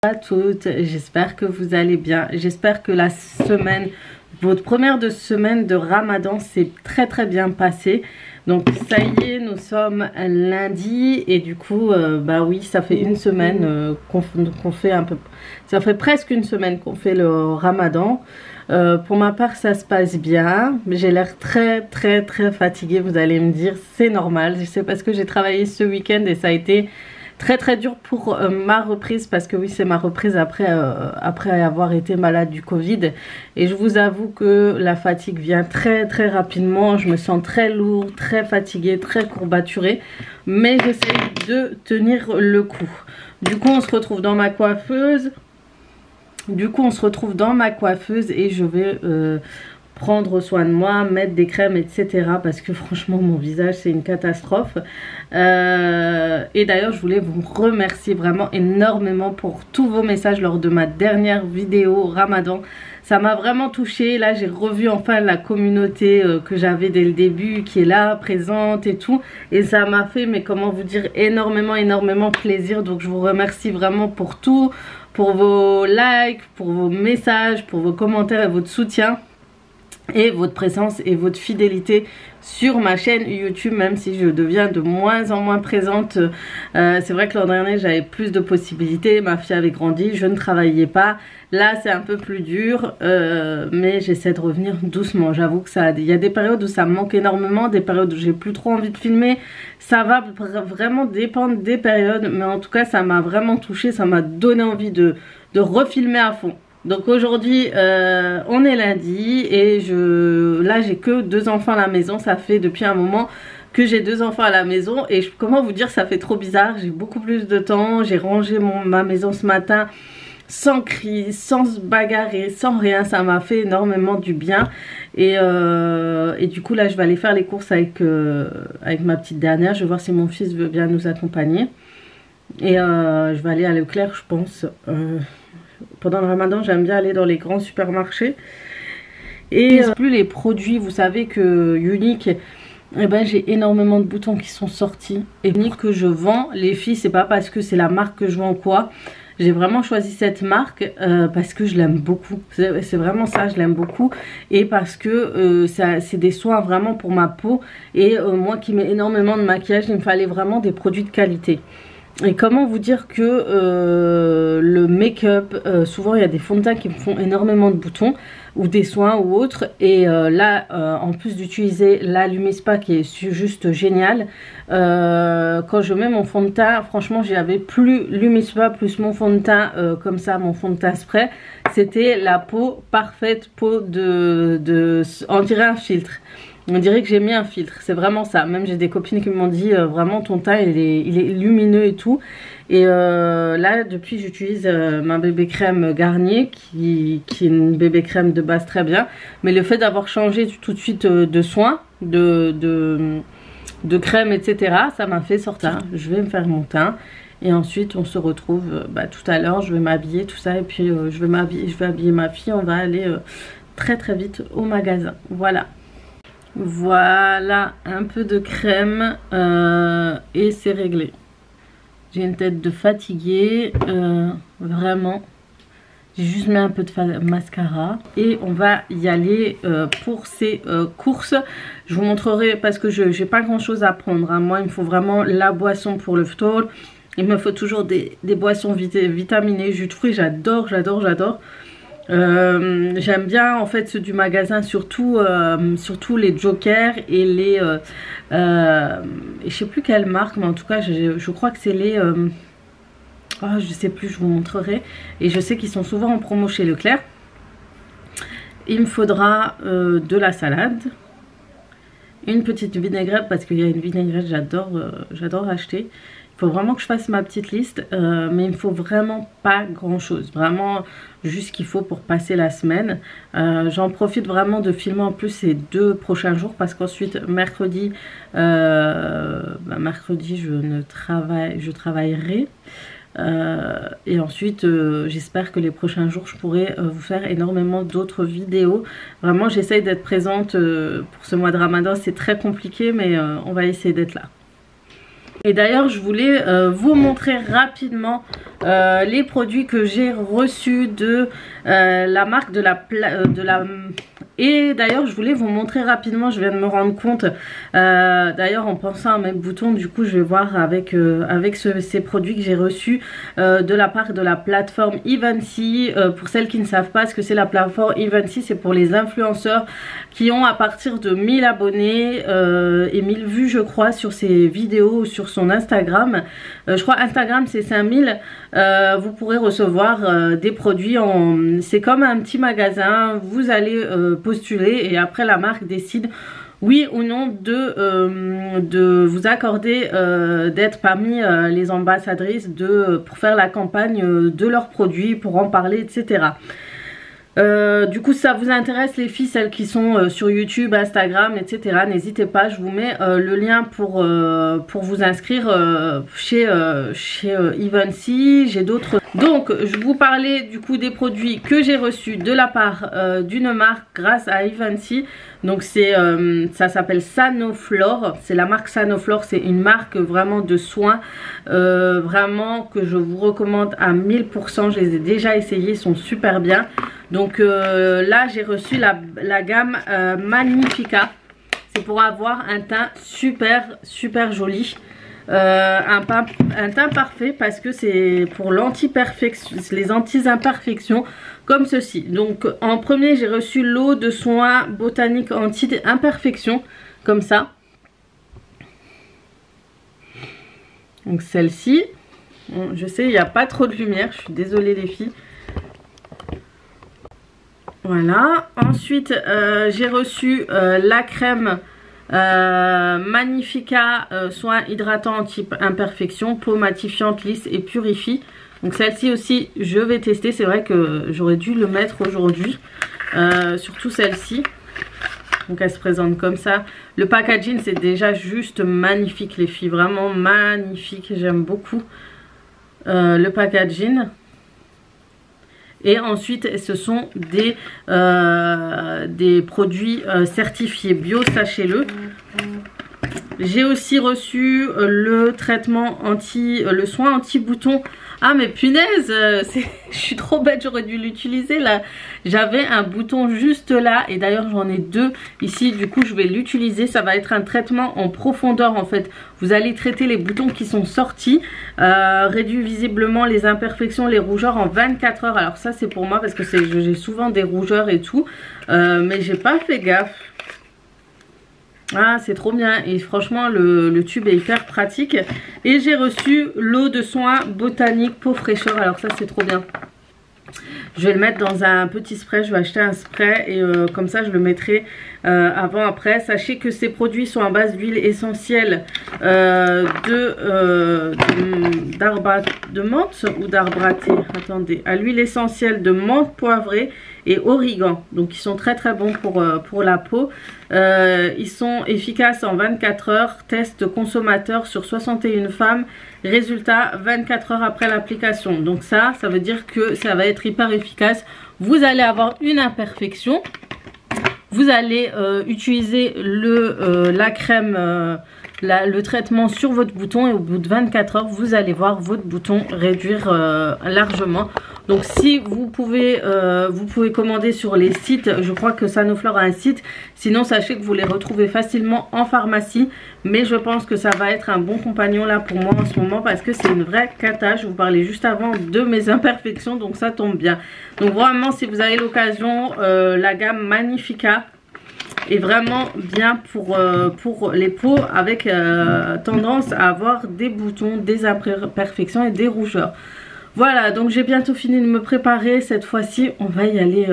à toutes, j'espère que vous allez bien. J'espère que la semaine, votre première semaine de Ramadan s'est très bien passée. Donc ça y est, nous sommes lundi et du coup, bah oui, ça fait une semaine qu'on fait un peu, ça fait presque une semaine qu'on fait le Ramadan. Pour ma part, ça se passe bien, mais j'ai l'air très fatiguée. Vous allez me dire, c'est normal. C'est parce que j'ai travaillé ce week-end et ça a été très dur pour ma reprise, parce que oui, c'est ma reprise après avoir été malade du Covid. Et je vous avoue que la fatigue vient très rapidement. Je me sens très lourde, très fatiguée, très courbaturée, mais j'essaie de tenir le coup. Du coup, on se retrouve dans ma coiffeuse. Et je vais prendre soin de moi, mettre des crèmes, etc. Parce que franchement, mon visage, c'est une catastrophe. Et d'ailleurs, je voulais vous remercier vraiment énormément pour tous vos messages lors de ma dernière vidéo Ramadan. Ça m'a vraiment touchée. Là, j'ai revu enfin la communauté que j'avais dès le début, qui est là, présente et tout. Et ça m'a fait, mais comment vous dire, énormément plaisir. Donc, je vous remercie vraiment pour tout, pour vos likes, pour vos messages, pour vos commentaires et votre soutien. Et votre présence et votre fidélité sur ma chaîne YouTube, même si je deviens de moins en moins présente. C'est vrai que l'an dernier j'avais plus de possibilités, ma fille avait grandi, je ne travaillais pas. Là c'est un peu plus dur, mais j'essaie de revenir doucement. J'avoue que il y a des périodes où ça me manque énormément, des périodes où j'ai plus trop envie de filmer. Ça va vraiment dépendre des périodes, mais en tout cas ça m'a vraiment touchée, ça m'a donné envie de refilmer à fond. Donc aujourd'hui, on est lundi et là j'ai que 2 enfants à la maison. Ça fait depuis un moment que j'ai 2 enfants à la maison et comment vous dire, ça fait trop bizarre. J'ai beaucoup plus de temps. J'ai rangé ma maison ce matin sans cri, sans se bagarrer, sans rien. Ça m'a fait énormément du bien. Et du coup là je vais aller faire les courses avec ma petite dernière. Je vais voir si mon fils veut bien nous accompagner. Et je vais aller à Leclerc, je pense. Pendant le Ramadan, j'aime bien aller dans les grands supermarchés. Et plus les produits, vous savez que Unique, eh ben, j'ai énormément de boutons qui sont sortis. Et Unique que je vends, les filles, c'est pas parce que c'est la marque que je vends quoi. J'ai vraiment choisi cette marque parce que je l'aime beaucoup. C'est vraiment ça, je l'aime beaucoup. Et parce que c'est des soins vraiment pour ma peau. Et moi qui mets énormément de maquillage, il me fallait vraiment des produits de qualité. Et comment vous dire que le make-up, souvent il y a des fonds de teint qui me font énormément de boutons ou des soins ou autres. Et là, en plus d'utiliser la Lumispa qui est juste génial, quand je mets mon fond de teint, franchement j'avais plus Lumispa plus mon fond de teint comme ça, mon fond de teint spray. C'était la peau parfaite, peau on dirait un filtre. On dirait que j'ai mis un filtre, c'est vraiment ça. Même j'ai des copines qui m'ont dit vraiment ton teint il est lumineux et tout. Et là depuis j'utilise ma bébé crème Garnier qui est une bébé crème de base très bien. Mais le fait d'avoir changé tout de suite de soins, de crème etc. ça m'a fait sortir. Je vais me faire mon teint. Et ensuite on se retrouve tout à l'heure, je vais m'habiller tout ça. Et puis je vais habiller ma fille, on va aller très vite au magasin. Voilà, un peu de crème et c'est réglé. J'ai une tête de fatiguée, vraiment. J'ai juste mis un peu de mascara et on va y aller pour ces courses. Je vous montrerai parce que je n'ai pas grand chose à prendre. Hein. Moi, il me faut vraiment la boisson pour le phtol. Il me faut toujours des boissons vitaminées, jus de fruits, j'adore. J'aime bien en fait ceux du magasin, surtout les Jokers et les je sais plus quelle marque, mais en tout cas je crois que c'est les je sais plus, je vous montrerai. Et je sais qu'ils sont souvent en promo chez Leclerc. Il me faudra de la salade, une petite vinaigrette parce qu'il y a une vinaigrette, j'adore acheter. Il faut vraiment que je fasse ma petite liste, mais il me faut vraiment pas grand chose, vraiment juste ce qu'il faut pour passer la semaine. J'en profite vraiment de filmer en plus ces 2 prochains jours parce qu'ensuite mercredi je travaillerai. Et ensuite j'espère que les prochains jours je pourrai vous faire énormément d'autres vidéos. Vraiment j'essaye d'être présente pour ce mois de Ramadan, c'est très compliqué mais on va essayer d'être là. Et d'ailleurs je voulais vous montrer rapidement les produits que j'ai reçus de la marque et d'ailleurs je voulais vous montrer rapidement, je viens de me rendre compte d'ailleurs en pensant à mes boutons, du coup je vais voir avec ces produits que j'ai reçus de la part de la plateforme Evency. Pour celles qui ne savent pas ce que c'est la plateforme Evency, c'est pour les influenceurs qui ont à partir de 1000 abonnés et 1000 vues je crois sur ses vidéos ou sur son Instagram. Je crois Instagram c'est 5000. Vous pourrez recevoir des produits c'est comme un petit magasin, vous allez postuler et après la marque décide oui ou non de vous accorder d'être parmi les ambassadrices pour faire la campagne de leurs produits, pour en parler, etc. Du coup, si ça vous intéresse les filles, celles qui sont sur YouTube, Instagram, etc., n'hésitez pas, je vous mets le lien pour vous inscrire chez Evency. J'ai d'autres. Donc je vous parlais du coup des produits que j'ai reçus de la part d'une marque grâce à Evency. Donc ça s'appelle Sanoflore, c'est la marque Sanoflore, c'est une marque vraiment de soins, vraiment que je vous recommande à 1000%, je les ai déjà essayés, ils sont super bien. Donc là j'ai reçu la gamme Magnifica, c'est pour avoir un teint super joli. Un teint parfait parce que c'est pour les anti-imperfections comme ceci. Donc en premier j'ai reçu l'eau de soin botanique anti-imperfection comme ça. Donc celle-ci, bon, je sais il n'y a pas trop de lumière, je suis désolée les filles. Voilà, ensuite j'ai reçu la crème Magnifica soin hydratant anti-imperfection, peau matifiante, lisse et purifie. Donc celle-ci aussi je vais tester, c'est vrai que j'aurais dû le mettre aujourd'hui, surtout celle-ci. Donc elle se présente comme ça. Le packaging c'est déjà juste magnifique les filles, vraiment magnifique, j'aime beaucoup le packaging. Et ensuite ce sont des produits certifiés bio, sachez-le. J'ai aussi reçu le traitement le soin anti-bouton. Ah mais punaise, je suis trop bête, j'aurais dû l'utiliser là. J'avais un bouton juste là et d'ailleurs j'en ai deux ici, du coup je vais l'utiliser. Ça va être un traitement en profondeur en fait. Vous allez traiter les boutons qui sont sortis, réduit visiblement les imperfections, les rougeurs en 24 heures. Alors ça c'est pour moi parce que j'ai souvent des rougeurs et tout, mais j'ai pas fait gaffe. Ah c'est trop bien et franchement le tube est hyper pratique. Et j'ai reçu l'eau de soin botanique peau fraîcheur, alors ça c'est trop bien. Je vais le mettre dans un petit spray, je vais acheter un spray et comme ça je le mettrai avant après. Sachez que ces produits sont à base d'huile essentielle de menthe ou d'arbre à thé. Attendez, à l'huile essentielle de menthe poivrée et origan. Donc ils sont très bons pour la peau. Ils sont efficaces en 24 heures. Test consommateur sur 61 femmes. Résultat 24 heures après l'application. Donc ça veut dire que ça va être hyper efficace. Vous allez avoir une imperfection. Vous allez utiliser la crème, le traitement sur votre bouton et au bout de 24 heures, vous allez voir votre bouton réduire largement. Donc si vous pouvez commander sur les sites, je crois que Sanoflore a un site, sinon sachez que vous les retrouvez facilement en pharmacie. Mais je pense que ça va être un bon compagnon là pour moi en ce moment parce que c'est une vraie cata. Je vous parlais juste avant de mes imperfections, donc ça tombe bien. Donc vraiment si vous avez l'occasion, la gamme Magnifica est vraiment bien pour les peaux avec tendance à avoir des boutons, des imperfections et des rougeurs. Voilà, donc j'ai bientôt fini de me préparer. Cette fois-ci, on va y aller.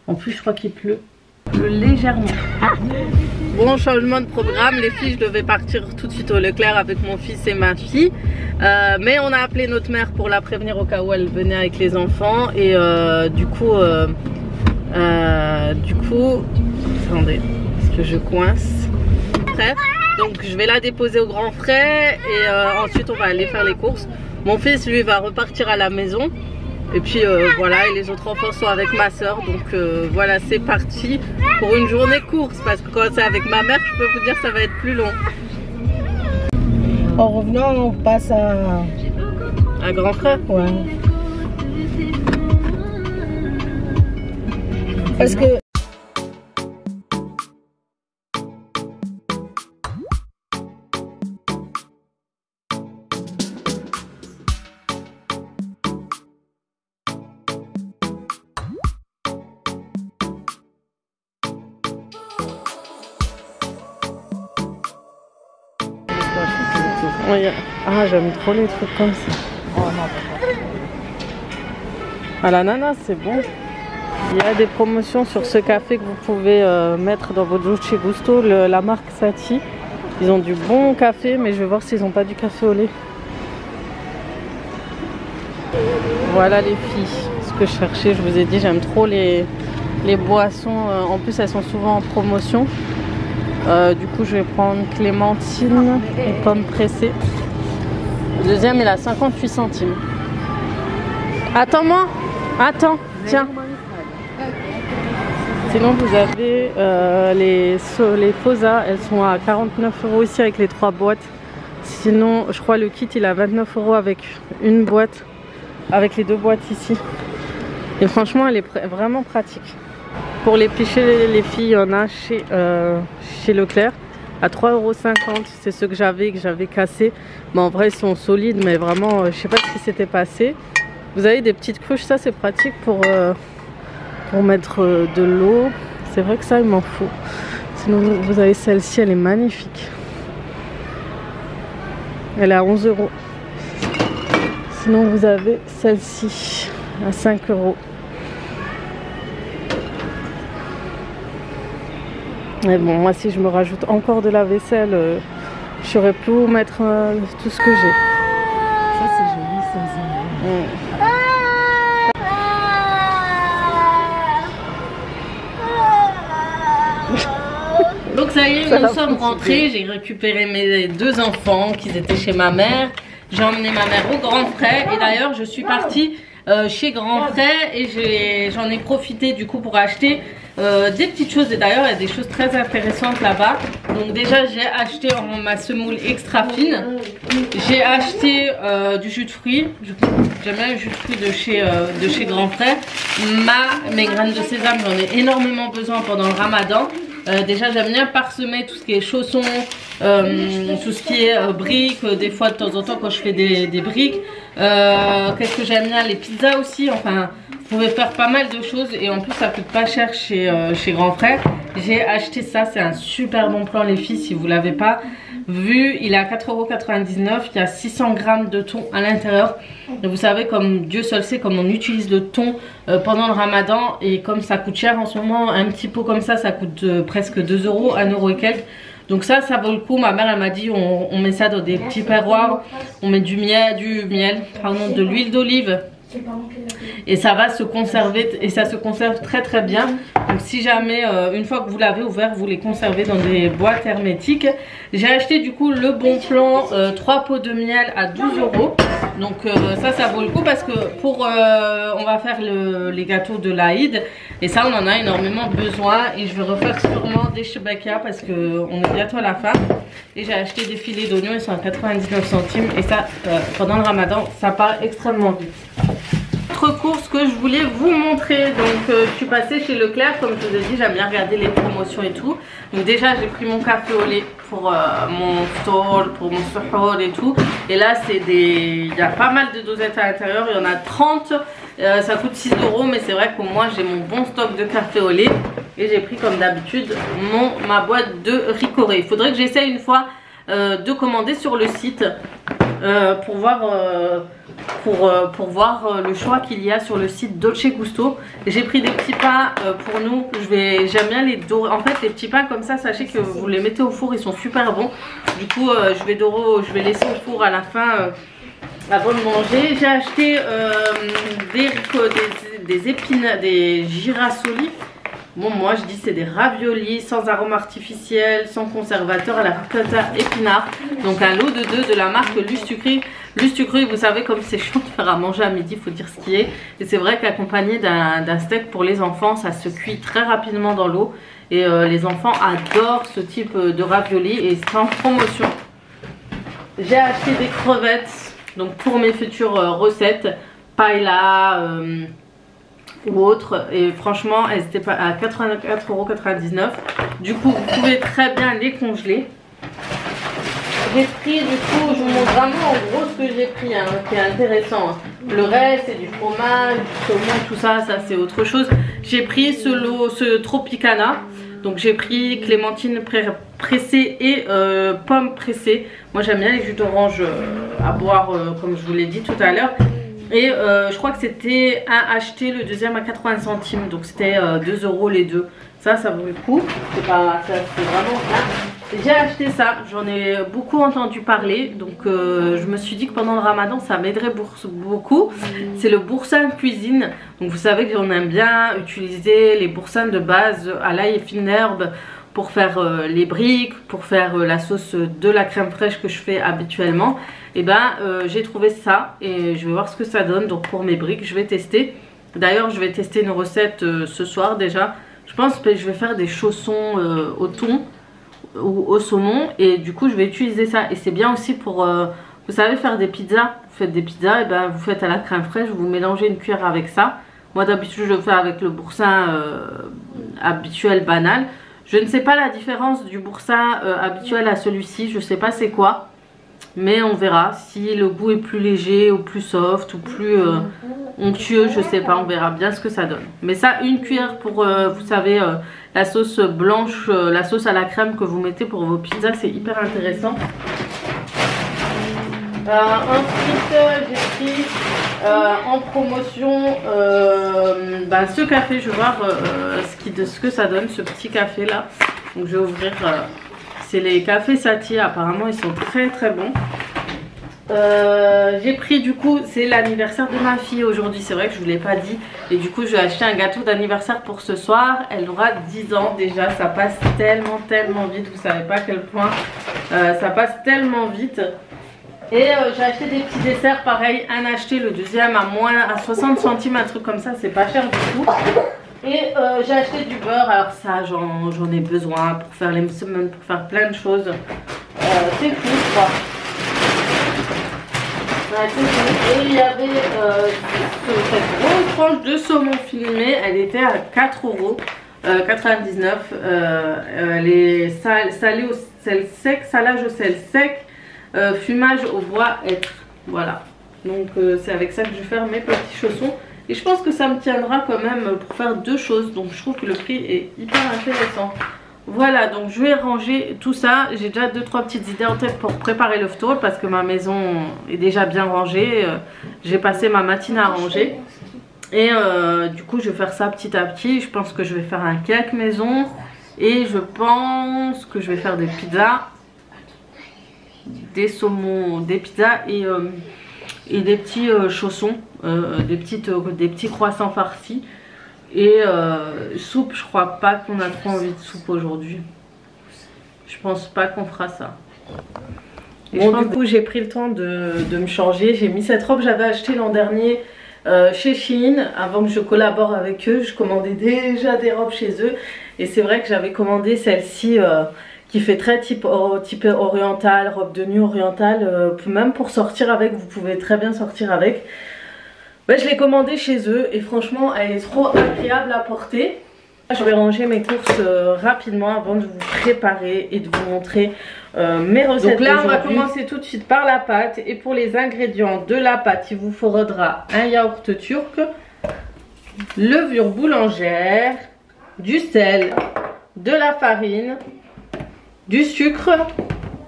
En plus, je crois qu'il pleut légèrement. Bon, changement de programme. Les filles, je devais partir tout de suite au Leclerc avec mon fils et ma fille. Mais on a appelé notre mère pour la prévenir au cas où elle venait avec les enfants. Et du coup, attendez, parce que je coince. Bref, donc je vais la déposer au grand frère et ensuite on va aller faire les courses. Mon fils lui va repartir à la maison et puis voilà, et les autres enfants sont avec ma soeur. Donc voilà, c'est parti pour une journée course parce que quand c'est avec ma mère, je peux vous dire ça va être plus long. En revenant, on passe à Grand Frère. Ouais. Parce que oui. Ah, j'aime trop les trucs comme ça. oh, non, À l'ananas, c'est bon. Il y a des promotions sur ce café que vous pouvez mettre dans votre Dolce Gusto, la marque Sati. Ils ont du bon café, mais je vais voir s'ils n'ont pas du café au lait. Voilà les filles, ce que je cherchais, je vous ai dit, j'aime trop les boissons. En plus, elles sont souvent en promotion. Du coup, je vais prendre clémentine et pommes pressées. Le deuxième, il a 58 centimes. Attends-moi, attends, tiens. Sinon, vous avez les Fosa, elles sont à 49 € ici avec les 3 boîtes. Sinon, je crois le kit il est à 29 € avec une boîte, avec les 2 boîtes ici. Et franchement, elle est vraiment pratique. Pour les pichets, les filles, il y en a chez Leclerc à 3,50 €. C'est ceux que j'avais cassés. Mais en vrai, ils sont solides, mais vraiment, je sais pas ce qui s'était passé. Vous avez des petites cruches, ça c'est pratique pour mettre de l'eau. C'est vrai que ça, il m'en faut. Sinon, vous avez celle-ci, elle est magnifique. Elle est à 11 €. Sinon, vous avez celle-ci à 5 €. Mais bon, moi, si je me rajoute encore de la vaisselle, je saurais plus où mettre tout ce que j'ai. Ça, c'est joli, ça. Donc ça y est, nous sommes rentrés, j'ai récupéré mes 2 enfants qui étaient chez ma mère. J'ai emmené ma mère au grand frère et d'ailleurs je suis partie chez grand frère et j'en ai profité du coup pour acheter des petites choses. Et d'ailleurs il y a des choses très intéressantes là-bas. Donc déjà j'ai acheté en ma semoule extra fine. J'ai acheté du jus de fruits. J'aime bien le jus de fruits de chez grand frère. Mes graines de sésame, j'en ai énormément besoin pendant le ramadan. Déjà j'aime bien parsemer tout ce qui est chaussons, tout ce qui est briques, des fois de temps en temps quand je fais des briques. Qu'est-ce que j'aime bien, les pizzas aussi. Enfin vous pouvez faire pas mal de choses et en plus ça coûte pas cher chez grand frère. J'ai acheté ça, c'est un super bon plan les filles si vous l'avez pas vu. Il est à 4,99 €, il y a 600 g de thon à l'intérieur. Et vous savez, comme Dieu seul sait, comme on utilise le thon pendant le ramadan et comme ça coûte cher en ce moment, un petit pot comme ça coûte presque 2 €, 1 € et quelques. Donc ça vaut le coup. Ma mère elle m'a dit on met ça dans des petits perroirs, on met de l'huile d'olive. Et ça va se conserver et ça se conserve très très bien. Donc si jamais une fois que vous l'avez ouvert, vous les conservez dans des boîtes hermétiques. J'ai acheté du coup le bon plan 3 pots de miel à 12 €. Donc ça vaut le coup parce que on va faire les gâteaux de l'Aïd et ça on en a énormément besoin. Et je vais refaire sûrement des shebaka parce que on est bientôt à la fin. Et j'ai acheté des filets d'oignons, ils sont à 99 centimes et ça pendant le ramadan ça part extrêmement vite. Autre course que je voulais vous montrer, donc je suis passée chez Leclerc, comme je vous ai dit, j'aime bien regarder les promotions et tout. Donc déjà j'ai pris mon café au lait pour mon store, pour mon suhoor et tout. Et là il y a pas mal de dosettes à l'intérieur, il y en a 30, ça coûte 6 €, mais c'est vrai qu'au moins j'ai mon bon stock de café au lait. Et j'ai pris comme d'habitude ma boîte de Ricoré. Il faudrait que j'essaye une fois de commander sur le site pour voir le choix qu'il y a sur le site Dolce Gusto. J'ai pris des petits pains pour nous. J'aime bien les dorer. En fait les petits pains comme ça, sachez que vous les mettez au four, ils sont super bons. Du coup je vais laisser au four à la fin avant de manger. J'ai acheté des girasoli. Bon, moi je dis c'est des raviolis sans arôme artificiel, sans conservateur, à la ricotta épinard. Donc un lot de 2 de la marque Lustucru. Lustucru, vous savez comme c'est chiant de faire à manger à midi, il faut dire ce qui est. Et c'est vrai qu'accompagné d'un steak pour les enfants, ça se cuit très rapidement dans l'eau. Et les enfants adorent ce type de raviolis et c'est en promotion. J'ai acheté des crevettes donc pour mes futures recettes, paella ou autres. Et franchement, elles étaient pas à 84,99 €. Du coup, vous pouvez très bien les congeler. J'ai pris, du coup, je vous montre vraiment en gros ce que j'ai pris, hein, qui est intéressant. Le reste, c'est du fromage, du saumon, tout ça, ça c'est autre chose. J'ai pris ce Tropicana. Donc j'ai pris clémentine pressée et pommes pressées. Moi j'aime bien les jus d'orange à boire, comme je vous l'ai dit tout à l'heure. Et je crois que c'était à acheter, le deuxième à 80 centimes. Donc c'était 2 € les deux. Ça vaut le coup. C'est vraiment bien. J'ai acheté ça, j'en ai beaucoup entendu parler, donc je me suis dit que pendant le ramadan ça m'aiderait beaucoup. C'est le boursin cuisine, donc vous savez qu'on aime bien utiliser les boursins de base à l'ail et fine herbe pour faire les briques, pour faire la sauce de la crème fraîche que je fais habituellement. Et ben j'ai trouvé ça et je vais voir ce que ça donne. Donc pour mes briques je vais tester. D'ailleurs je vais tester une recette ce soir déjà. Je pense que je vais faire des chaussons au thon ou au saumon, et du coup je vais utiliser ça. Et c'est bien aussi pour vous savez, faire des pizzas. Vous faites des pizzas, et ben vous faites à la crème fraîche, vous mélangez une cuillère avec ça. Moi d'habitude je le fais avec le boursin habituel banal. Je ne sais pas la différence du boursin habituel à celui-ci, je sais pas c'est quoi, mais on verra si le goût est plus léger ou plus soft ou plus onctueux, je sais pas, on verra bien ce que ça donne. Mais ça, une cuillère pour vous savez la sauce blanche, la sauce à la crème que vous mettez pour vos pizzas, c'est hyper intéressant. Ensuite j'ai pris en promotion ce café. Je vais voir ce que ça donne, ce petit café là. Donc je vais ouvrir, c'est les cafés Satie, apparemment ils sont très bons. J'ai pris, du coup c'est l'anniversaire de ma fille aujourd'hui, c'est vrai que je vous l'ai pas dit, et du coup je vais acheter un gâteau d'anniversaire pour ce soir. Elle aura 10 ans déjà, ça passe tellement vite, vous savez pas à quel point ça passe tellement vite. Et j'ai acheté des petits desserts, pareil, un acheté, le deuxième à 60 centimes, un truc comme ça, c'est pas cher du tout. Et j'ai acheté du beurre, alors ça j'en ai besoin pour faire les semaines, pour faire plein de choses. C'est tout, je crois. Ouais, et il y avait cette grosse tranche de saumon filmé, elle était à 4,99 €. Les salés au sel sec, salage au sel sec, fumage au bois hêtre. Voilà, donc c'est avec ça que je vais faire mes petits chaussons. Et je pense que ça me tiendra quand même pour faire deux choses. Donc je trouve que le prix est hyper intéressant. Voilà, donc je vais ranger tout ça. J'ai déjà 2-3 petites idées en tête pour préparer le ftour, parce que ma maison est déjà bien rangée. J'ai passé ma matinée à ranger. Et du coup je vais faire ça petit à petit. Je pense que je vais faire un cake maison. Et je pense que je vais faire des pizzas. Des saumons, des pizzas et des petits chaussons. Des petits croissants farcis. Et soupe, je crois pas qu'on a trop envie de soupe aujourd'hui. Je pense pas qu'on fera ça. Et bon, du coup j'ai pris le temps de me changer. J'ai mis cette robe que j'avais achetée l'an dernier chez Shein. Avant que je collabore avec eux, je commandais déjà des robes chez eux. Et c'est vrai que j'avais commandé celle-ci qui fait très type oriental, robe de nuit orientale. Même pour sortir avec, vous pouvez très bien sortir avec. Ouais, je l'ai commandé chez eux et franchement elle est trop agréable à porter. Je vais ranger mes courses rapidement avant de vous préparer et de vous montrer mes recettes. Donc là on va commencer tout de suite par la pâte. Et pour les ingrédients de la pâte, il vous faudra un yaourt turc, levure boulangère, du sel, de la farine, du sucre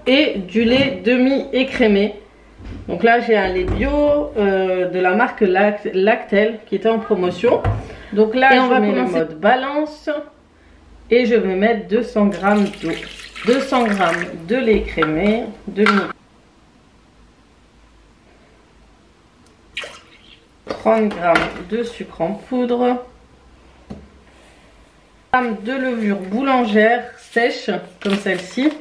et du lait demi-écrémé. Donc là j'ai un lait bio de la marque Lactel qui était en promotion. Donc là on va commencer le mode balance et je vais mettre 200 g d'eau, 200 g de lait écrémé, 30 g de sucre en poudre, de levure boulangère sèche comme celle-ci.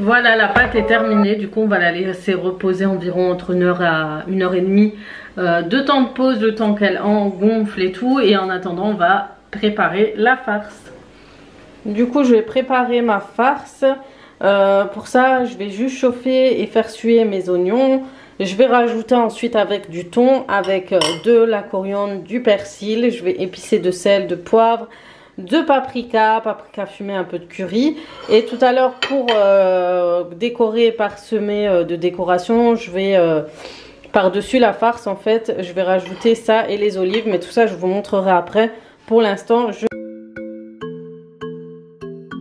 Voilà, la pâte est terminée. Du coup, on va la laisser reposer environ entre 1 heure à 1h30 de temps de pause, le temps qu'elle en gonfle et tout. Et en attendant, on va préparer la farce. Du coup, je vais préparer ma farce. Pour ça, je vais juste chauffer et faire suer mes oignons. Je vais rajouter ensuite avec du thon, avec de la coriandre, du persil. Je vais épicer de sel, de poivre, de paprika fumé, un peu de curry. Et tout à l'heure, pour décorer et parsemer de décoration, je vais par-dessus la farce, en fait, je vais rajouter ça et les olives. Mais tout ça, je vous montrerai après. Pour l'instant,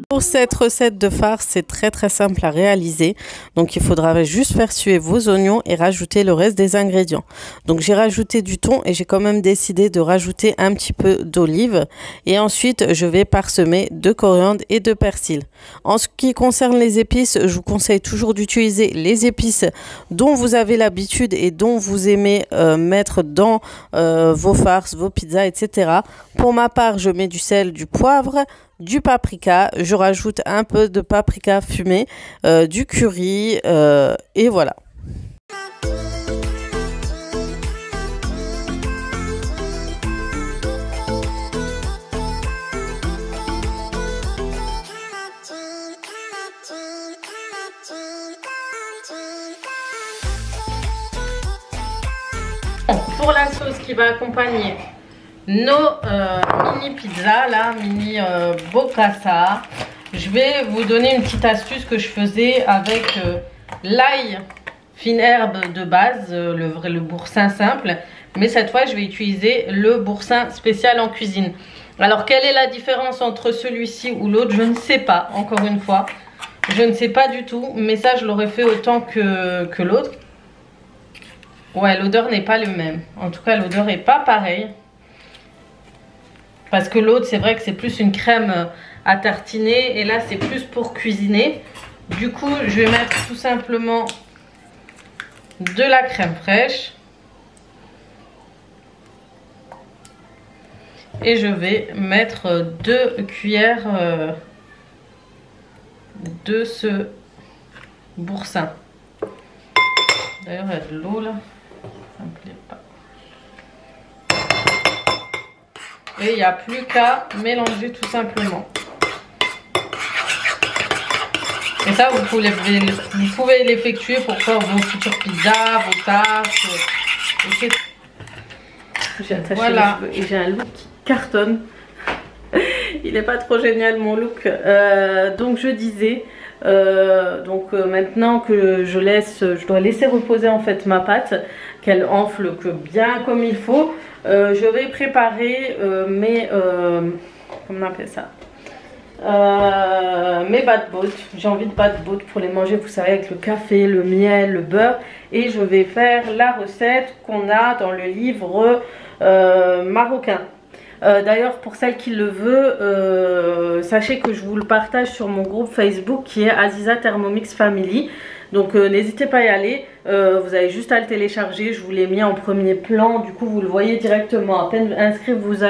Pour cette recette de farce, c'est très simple à réaliser. Donc il faudra juste faire suer vos oignons et rajouter le reste des ingrédients. Donc j'ai rajouté du thon et j'ai quand même décidé de rajouter un petit peu d'olive. Et ensuite, je vais parsemer de coriandre et de persil. En ce qui concerne les épices, je vous conseille toujours d'utiliser les épices dont vous avez l'habitude et dont vous aimez mettre dans vos farces, vos pizzas, etc. Pour ma part, je mets du sel, du poivre, du paprika, je rajoute un peu de paprika fumé, du curry et voilà. Pour la sauce qui va accompagner nos mini pizzas, là, mini bocassa, je vais vous donner une petite astuce que je faisais avec l'ail fine herbe de base, le boursin simple, mais cette fois je vais utiliser le boursin spécial en cuisine. Alors quelle est la différence entre celui-ci ou l'autre? Je ne sais pas, encore une fois, je ne sais pas du tout, mais ça je l'aurais fait autant que l'autre. Ouais, l'odeur n'est pas le même, en tout cas l'odeur n'est pas pareille. Parce que l'autre, c'est vrai que c'est plus une crème à tartiner. Et là, c'est plus pour cuisiner. Du coup, je vais mettre tout simplement de la crème fraîche. Et je vais mettre 2 cuillères de ce boursin. D'ailleurs, il y a de l'eau là. Ça me plaît pas. Et il n'y a plus qu'à mélanger tout simplement. Et ça, vous pouvez l'effectuer pour faire vos futures pizzas, vos tartes, etc. J'ai attaché voilà. Les cheveux et j'ai un look qui cartonne. Il n'est pas trop génial mon look. Donc je disais, maintenant que je dois laisser reposer en fait ma pâte, qu'elle enfle que bien comme il faut. Je vais préparer mes comment on appelle ça, mes bad-boats. J'ai envie de bad-boats pour les manger, vous savez, avec le café, le miel, le beurre. Et je vais faire la recette qu'on a dans le livre marocain. D'ailleurs, pour celle qui le veut, sachez que je vous le partage sur mon groupe Facebook qui est Aziza Thermomix Family. Donc n'hésitez pas à y aller, vous avez juste à le télécharger, je vous l'ai mis en premier plan, du coup vous le voyez directement, à peine inscrit vous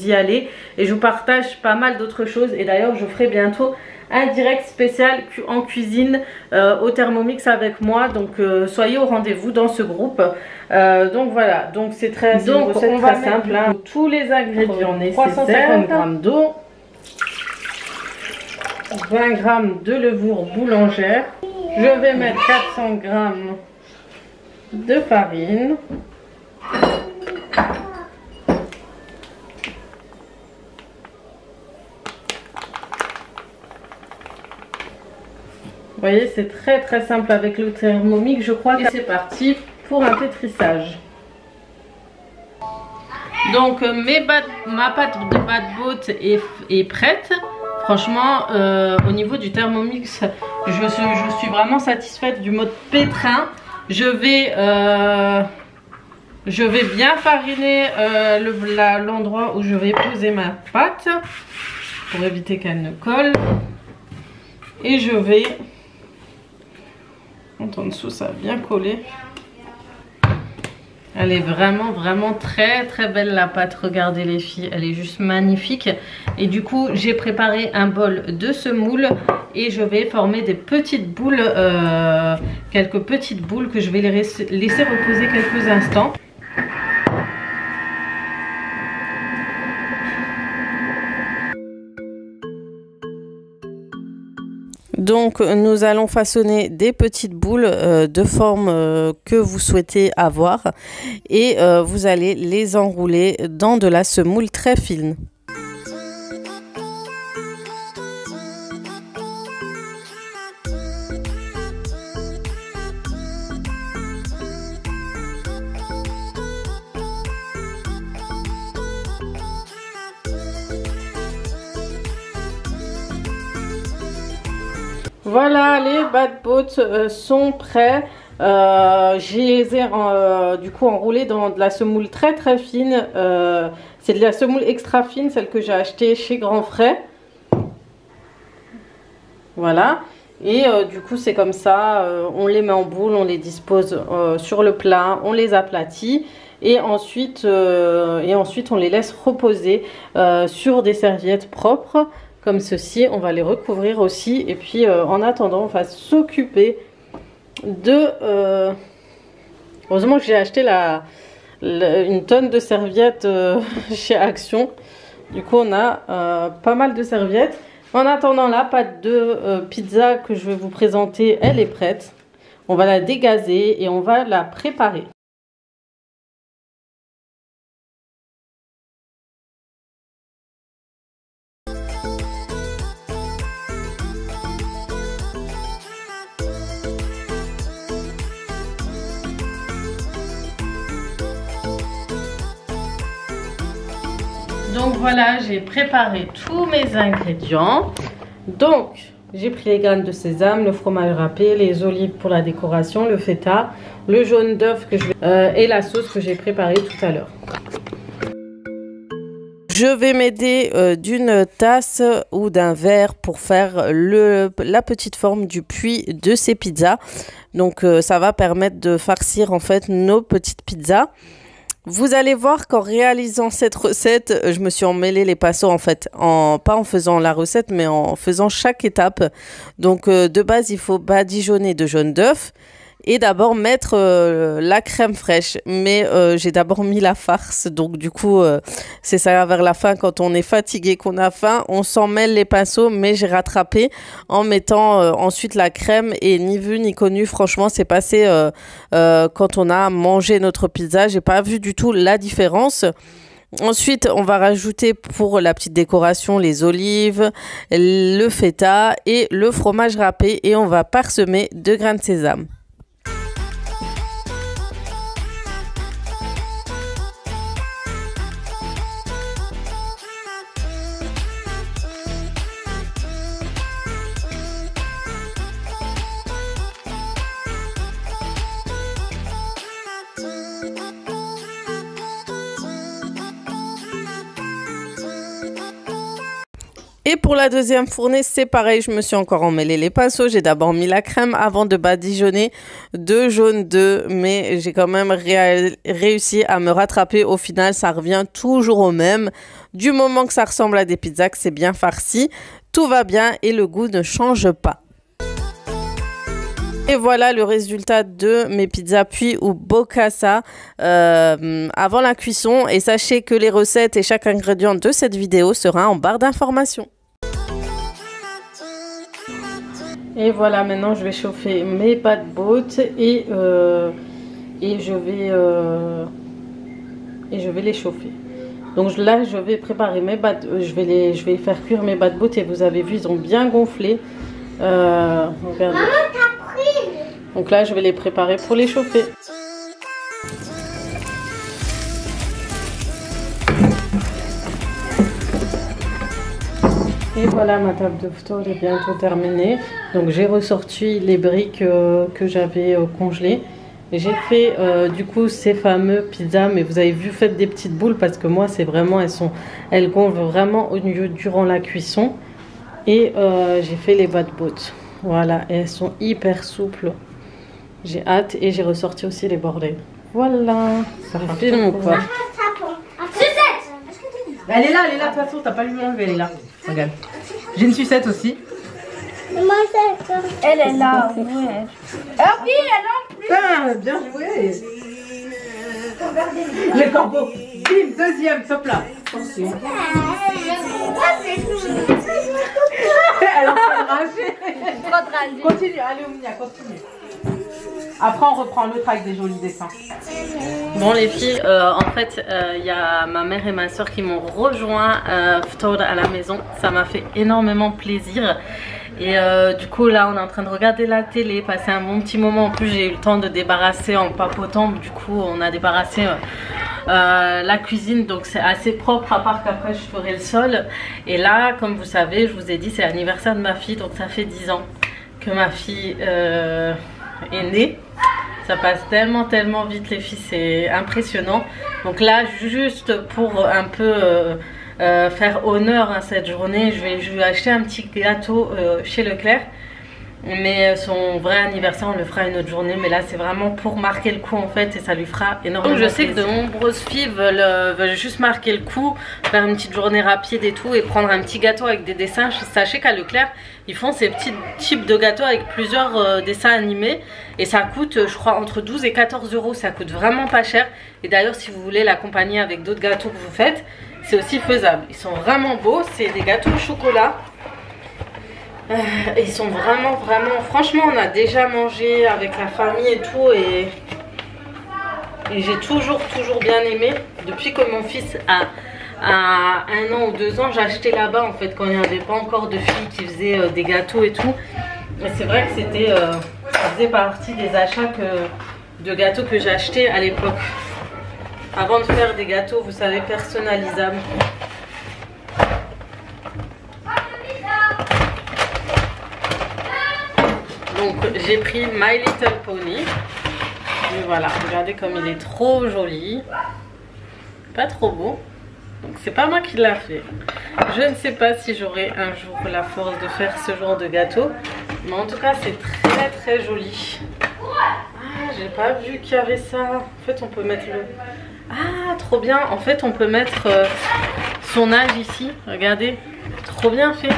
y allez. Et je vous partage pas mal d'autres choses, et d'ailleurs je ferai bientôt un direct spécial en cuisine au Thermomix avec moi, donc soyez au rendez-vous dans ce groupe. Donc voilà, donc c'est très recette très simple, hein. Tous les ingrédients nécessaires, 350 g d'eau, 20 g de levure boulangère. Je vais mettre 400 g de farine. Vous voyez, c'est très simple avec le Thermomix, je crois. Et c'est parti pour un pétrissage. Donc ma pâte de bad-boat est prête. Franchement, au niveau du Thermomix, je suis vraiment satisfaite du mode pétrin. Je vais bien fariner l'endroit où je vais poser ma pâte pour éviter qu'elle ne colle. Et je vais, en dessous ça a bien collé. Elle est vraiment vraiment très très belle la pâte, regardez les filles, elle est juste magnifique. Et du coup j'ai préparé un bol de semoule et je vais former des petites boules, quelques petites boules que je vais laisser reposer quelques instants. Donc nous allons façonner des petites boules de forme que vous souhaitez avoir et vous allez les enrouler dans de la semoule très fine. Voilà, les bad boats sont prêts. Je les ai du coup enroulés dans de la semoule très très fine. C'est de la semoule extra fine, celle que j'ai achetée chez Grand Frais. Voilà. Et du coup c'est comme ça, on les met en boule, on les dispose sur le plat, on les aplatit. Et ensuite on les laisse reposer sur des serviettes propres. Comme ceci, on va les recouvrir aussi. Et puis en attendant, on va s'occuper de... Heureusement que j'ai acheté une tonne de serviettes chez Action. Du coup, on a pas mal de serviettes. En attendant, la pâte de pizza que je vais vous présenter, elle est prête. On va la dégazer et on va la préparer. Donc voilà, j'ai préparé tous mes ingrédients. Donc, j'ai pris les graines de sésame, le fromage râpé, les olives pour la décoration, le feta, le jaune d'œuf et la sauce que j'ai préparée tout à l'heure. Je vais m'aider d'une tasse ou d'un verre pour faire la petite forme du puits de ces pizzas. Donc ça va permettre de farcir en fait nos petites pizzas. Vous allez voir qu'en réalisant cette recette, je me suis emmêlé les pinceaux en fait, pas en faisant la recette, mais en faisant chaque étape. Donc de base, il faut badigeonner de jaune d'œuf et d'abord mettre la crème fraîche. Mais j'ai d'abord mis la farce, donc du coup, c'est ça vers la fin, quand on est fatigué, qu'on a faim, on s'en mêle les pinceaux, mais j'ai rattrapé en mettant ensuite la crème et ni vu ni connu, franchement, c'est passé quand on a mangé notre pizza, j'ai pas vu du tout la différence. Ensuite, on va rajouter pour la petite décoration les olives, le feta et le fromage râpé et on va parsemer de grains de sésame. Et pour la deuxième fournée, c'est pareil, je me suis encore emmêlé les pinceaux. J'ai d'abord mis la crème avant de badigeonner de jaune d'œuf, mais j'ai quand même réussi à me rattraper. Au final, ça revient toujours au même. Du moment que ça ressemble à des pizzas, que c'est bien farci, tout va bien et le goût ne change pas. Et voilà le résultat de mes pizzas puits ou bocassa avant la cuisson. Et sachez que les recettes et chaque ingrédient de cette vidéo sera en barre d'informations. Et voilà, maintenant je vais chauffer mes bad boats et je vais les chauffer. Donc là, je vais préparer mes je vais faire cuire mes bad boats et vous avez vu, ils ont bien gonflé. Regardez. Donc là, je vais les préparer pour les chauffer. Et voilà, ma table de photo est bientôt terminée. Donc j'ai ressorti les briques que j'avais congelées. J'ai fait du coup ces fameux pizzas, mais vous avez vu, faites des petites boules parce que moi c'est vraiment, elles gonflent vraiment durant la cuisson. Et j'ai fait les bad boats. Voilà, et elles sont hyper souples. J'ai hâte et j'ai ressorti aussi les bordels. voilà. Ça filme ou quoi? Elle est là, de toute façon, t'as pas lui enlever, elle est là. Regarde. J'ai une sucette aussi. Elle est là, ouais. Ah oui, elle en plus. Ah, bien joué. Le corbeau. Bim, deuxième, top là. Attention. Elle en fait rager. Continue, allez Ounia, continue. Après on reprend l'autre avec des jolis dessins. Bon les filles, en fait il y a ma mère et ma soeur qui m'ont rejoint Ftour à la maison. Ça m'a fait énormément plaisir. Et du coup là on est en train de regarder la télé, passer un bon petit moment. En plus j'ai eu le temps de débarrasser en papotant. Du coup on a débarrassé la cuisine, donc c'est assez propre, à part qu'après je ferai le sol. Et là comme vous savez, je vous ai dit, c'est l'anniversaire de ma fille. Donc ça fait 10 ans que ma fille est née. Ça passe tellement vite les filles, c'est impressionnant. Donc là juste pour un peu faire honneur à cette journée, je vais lui acheter un petit gâteau chez Leclerc. Mais son vrai anniversaire on le fera une autre journée. Mais là c'est vraiment pour marquer le coup en fait. Et ça lui fera énormément plaisir. Je sais que de nombreuses filles veulent juste marquer le coup, faire une petite journée rapide et tout, et prendre un petit gâteau avec des dessins. Sachez qu'à Leclerc ils font ces petits types de gâteaux avec plusieurs dessins animés. Et ça coûte je crois entre 12 et 14 euros. Ça coûte vraiment pas cher. Et d'ailleurs si vous voulez l'accompagner avec d'autres gâteaux que vous faites, c'est aussi faisable. Ils sont vraiment beaux. C'est des gâteaux au chocolat. Ils sont vraiment franchement on a déjà mangé avec la famille et tout, et j'ai toujours bien aimé. Depuis que mon fils a 1 an ou 2 ans, j'ai acheté là-bas en fait, quand il n'y avait pas encore de filles qui faisaient des gâteaux et tout. Et c'est vrai que c'était ça faisait partie des achats de gâteaux que j'ai acheté à l'époque, avant de faire des gâteaux, vous savez, personnalisables. Donc j'ai pris My Little Pony. Et voilà, regardez comme il est trop joli. Pas trop beau. Donc c'est pas moi qui l'a fait. Je ne sais pas si j'aurai un jour la force de faire ce genre de gâteau. Mais en tout cas c'est très joli. Ah, j'ai pas vu qu'il y avait ça. En fait on peut mettre le... Ah trop bien. En fait on peut mettre son âge ici. Regardez. Trop bien fait.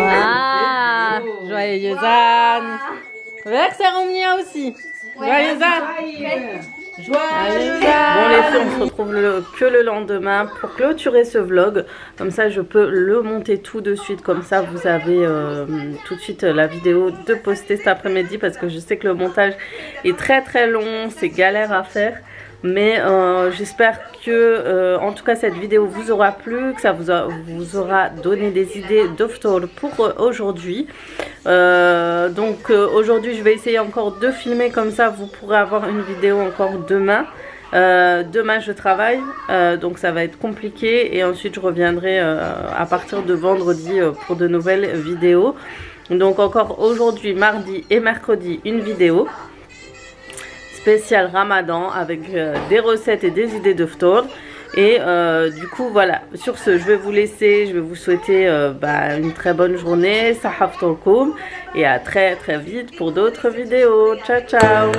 Ah, joyeux Anne. Verser au mien aussi. Joyeux Anne. Bon les filles, on se retrouve que le lendemain pour clôturer ce vlog. Comme ça je peux le monter tout de suite. Comme ça vous avez tout de suite la vidéo de poster cet après-midi. Parce que je sais que le montage est très long. C'est galère à faire. Mais j'espère que en tout cas cette vidéo vous aura plu, que ça vous aura donné des idées de Ftour pour aujourd'hui. Donc aujourd'hui je vais essayer encore de filmer, comme ça vous pourrez avoir une vidéo encore demain. Demain je travaille, donc ça va être compliqué, et ensuite je reviendrai à partir de vendredi pour de nouvelles vidéos. Donc encore aujourd'hui, mardi et mercredi, une vidéo spécial Ramadan avec des recettes et des idées de Ftour. Et du coup voilà, sur ce je vais vous laisser, je vais vous souhaiter une très bonne journée, Saha Ftourkoum, et à très vite pour d'autres vidéos. Ciao ciao.